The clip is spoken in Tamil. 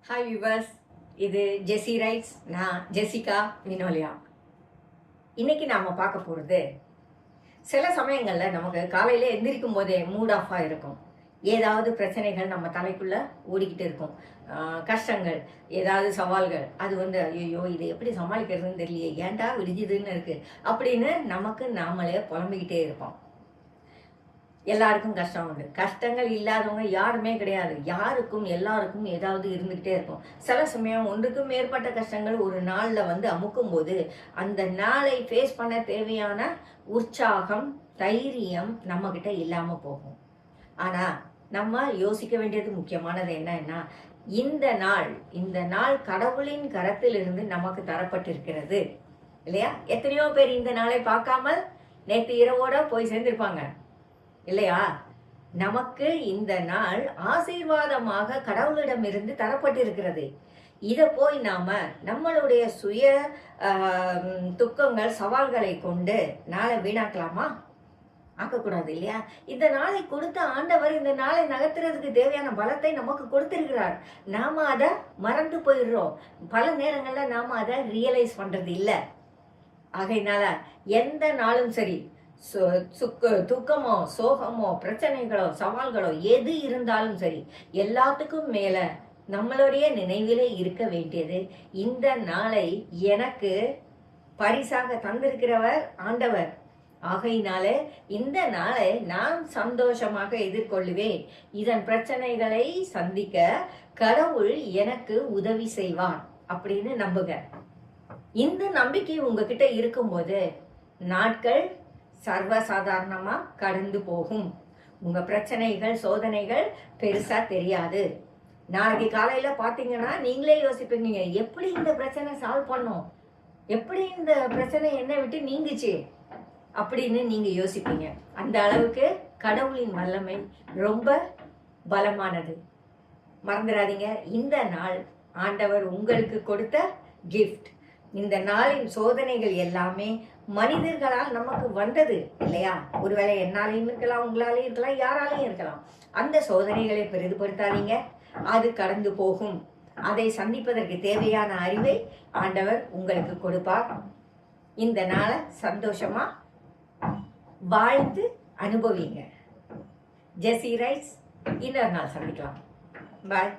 ஹாய் விவர்ஸ், இது ஜெஸி ரைட்ஸ். நான் ஜெசிகா வினோலியா. இன்னைக்கு நாம் பார்க்க போகிறது, சில சமயங்களில் நமக்கு காலையில் எந்திரிக்கும் போதே மூட் ஆஃபாக இருக்கும். ஏதாவது பிரச்சனைகள் நம்ம தலைக்குள்ளே ஓடிக்கிட்டு இருக்கும். கஷ்டங்கள், ஏதாவது சவால்கள், அது ஐயோ இதை எப்படி சமாளிக்கிறதுன்னு தெரியலையே, ஏன்டா விடிஞ்சுதுன்னு இருக்குது அப்படின்னு நமக்கு நாமளே புலம்பிக்கிட்டே இருப்போம். எல்லாருக்கும் கஷ்டம் உண்டு. கஷ்டங்கள் இல்லாதவங்க யாருமே கிடையாது. யாருக்கும் எல்லாருக்கும் ஏதாவது இருந்துகிட்டே இருக்கும். சில சமயம் ஒன்றுக்கும் மேற்பட்ட கஷ்டங்கள் ஒரு நாளில் அமுக்கும் போது அந்த நாளை ஃபேஸ் பண்ண தேவையான உற்சாகம், தைரியம் நம்ம கிட்ட இல்லாம போகும். ஆனா நம்ம யோசிக்க வேண்டியது முக்கியமானது என்னன்னா, இந்த நாள் கடவுளின் கரத்திலிருந்து நமக்கு தரப்பட்டிருக்கிறது இல்லையா? எத்தனையோ பேர் இந்த நாளை பார்க்காமல் நேற்று இரவோட போய் சேர்ந்திருப்பாங்க இல்லையா? நமக்கு இந்த நாள் ஆசீர்வாதமாக கடவுளிடமிருந்து தரப்பட்டிருக்கிறது. இதை போய் நாம நம்மளுடைய சுய துக்கங்கள், சவால்களை கொண்டு நாளை வீணாக்கலாமா? ஆக்கக்கூடாது இல்லையா? இந்த நாளை கொடுத்த ஆண்டவர் இந்த நாளை நகர்த்துறதுக்கு தேவையான பலத்தை நமக்கு கொடுத்திருக்கிறார். நாம அதை மறந்து போயிடுறோம். பல நேரங்கள்ல நாம அதை ரியலைஸ் பண்றது இல்லை. ஆகையினால எந்த நாளும் சரி, துக்கமோ, சோகமோ, பிரச்சனைகளோ, சவால்களோ எது இருந்தாலும் சரி, எல்லாத்துக்கும் மேல நம்மளுடைய நினைவிலே இருக்க வேண்டியது, இந்த நாளை எனக்கு பரிசாக தந்திருக்கிறவர் ஆண்டவர். ஆகையினாலே இந்த நாளை நான் சந்தோஷமாக எதிர்கொள்ளுவேன். இதன் பிரச்சனைகளை சந்திக்க கடவுள் எனக்கு உதவி செய்வார் அப்படின்னு நம்புங்க. இந்த நம்பிக்கை உங்ககிட்ட இருக்கும்போது நாட்கள் சர்வசாதாரணமா கடந்து போகும். உங்க பிரச்சனைகள், சோதனைகள் பெருசா தெரியாது. நாளைக்கு காலையில பாத்தீங்கன்னா நீங்களே யோசிப்பீங்க, எப்படி இந்த பிரச்சனை சால்வ் பண்ணோம், எப்படி இந்த பிரச்சனை என்னை விட்டு நீங்குச்சு அப்படின்னு நீங்க யோசிப்பீங்க. அந்த அளவுக்கு கடவுளின் வல்லமை ரொம்ப பலமானது. மறந்துடாதீங்க, இந்த நாள் ஆண்டவர் உங்களுக்கு கொடுத்த கிஃப்ட். இந்த நாளின் சோதனைகள் எல்லாமே மனிதர்களால் நமக்கு வந்தது இல்லையா? ஒருவேளை என்னாலையும் இருக்கலாம், உங்களாலையும் இருக்கலாம், யாராலையும் இருக்கலாம். அந்த சோதனைகளை பெரிதுபடுத்தாதீங்க. அது கடந்து போகும். அதை சந்திப்பதற்கு தேவையான அறிவை ஆண்டவர் உங்களுக்கு கொடுப்பார். இந்த நாளை சந்தோஷமா வாழ்ந்து அனுபவிங்க. ஜெஸி ரைட்ஸ். இன்னொரு நாள் சந்திக்கலாம். பாய்.